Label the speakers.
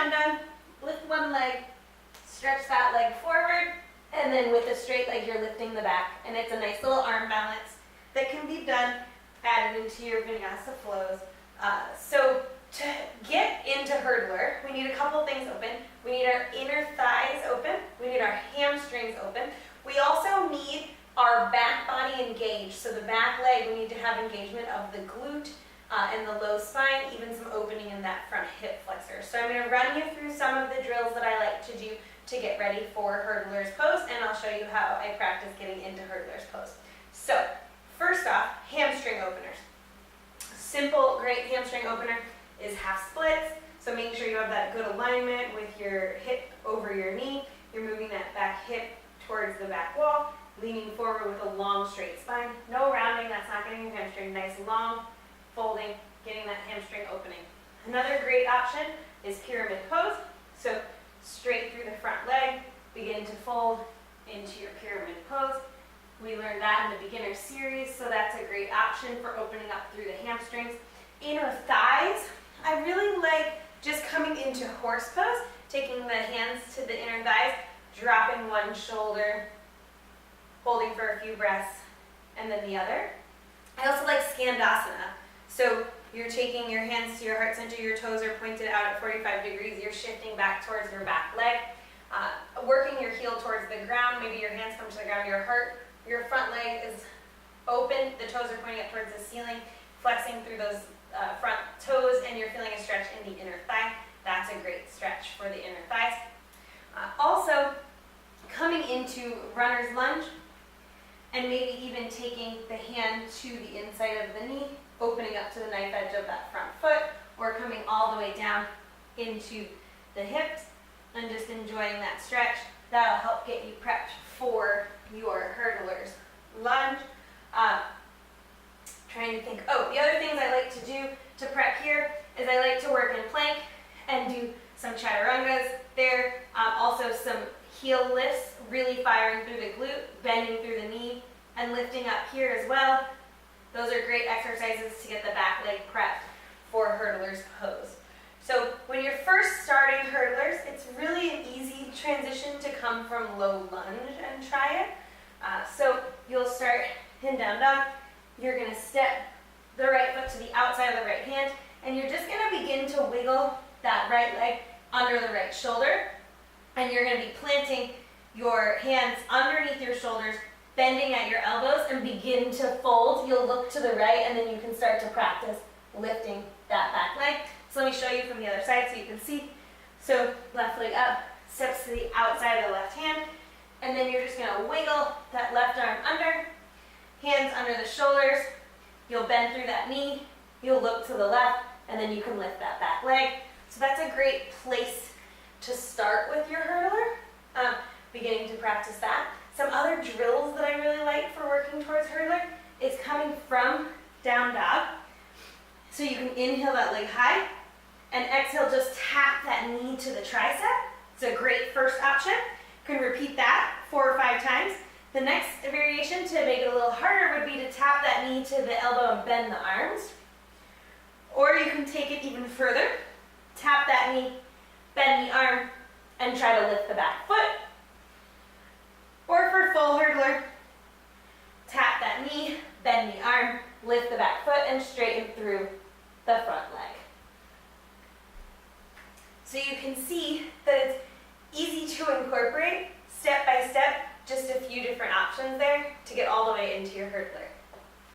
Speaker 1: down dog, lift one leg, stretch that leg forward, and then with a straight leg, you're lifting the back. And it's a nice little arm balance that can be done, added into your vinyasa flows. So to get into hurdler, we need a couple things open. We need our inner thighs open. We need our hamstrings open. We also need our back body engaged. So the back leg, we need to have engagement of the glute and the low spine, even some opening in that front hip flexor. So I'm going to run you through some of the drills that I like to do to get ready for hurdler's pose, and I'll show you how I practice getting into hurdler's pose. So first off, hamstring openers. Simple, great hamstring opener is half splits. So making sure you have that good alignment with your hip over your knee. You're moving that back hip towards the back wall, leaning forward with a long straight spine. No rounding, that's not getting your hamstring. Nice long folding, getting that hamstring opening. Another great option is pyramid pose. So straight through the front leg, begin to fold into your pyramid pose. We learned that in the beginner series, so that's a great option for opening up through the hamstrings. Inner thighs, I really like just coming into horse pose, taking the hands to the inner thighs, dropping one shoulder, holding for a few breaths, and then the other. I also like skandasana. So you're taking your hands to your heart center, your toes are pointed out at 45 degrees, you're shifting back towards your back leg, working your heel towards the ground, maybe your hands come to the ground, your front leg is open, the toes are pointing up towards the ceiling, flexing through those front toes, and you're feeling a stretch in the inner thigh. That's a great stretch for the inner thighs. Also, coming into runner's lunge, and maybe even taking the hand to the inside of the knee, opening up to the knife edge of that front foot, or coming all the way down into the hips, and just enjoying that stretch. That'll help get you prepped for your hurdler's lunge. Trying to think, the other things I like to do to prep here is I like to work in plank and do some chaturangas there. Also some heel lifts, really firing through the glute, bending through the knee, and lifting up here as well. Those are great exercises to get the back leg prepped for hurdler's pose. So when you're first starting hurdlers, it's really an easy transition to come from low lunge and try it. So you'll start in down dog. You're going to step the right foot to the outside of the right hand, and you're just going to begin to wiggle that right leg under the right shoulder, and you're going to be planting your hands underneath your shoulders, bending at your elbows, and begin to fold. You'll look to the right, and then you can start to practice lifting that back leg. So let me show you from the other side so you can see. So left leg up, steps to the outside of the left hand, and then you're just going to wiggle that left arm under, hands under the shoulders. You'll bend through that knee, you'll look to the left, and then you can lift that back leg. So that's a great place to start with your hurdler, beginning to practice that. Some other drills that I really like for working towards hurdler is coming from down dog. So you can inhale that leg high, and exhale, just tap that knee to the tricep. It's a great first option. You can repeat that 4 or 5 times. The next variation to make it a little harder would be to tap that knee to the elbow and bend the arms. Or you can take it even further. Tap that knee, bend the arm, and try to lift the back foot. Or for full hurdler, tap that knee, bend the arm, lift the back foot, and straighten through the front leg. So you can see that it's easy to incorporate step by step, just a few different options there to get all the way into your hurdler.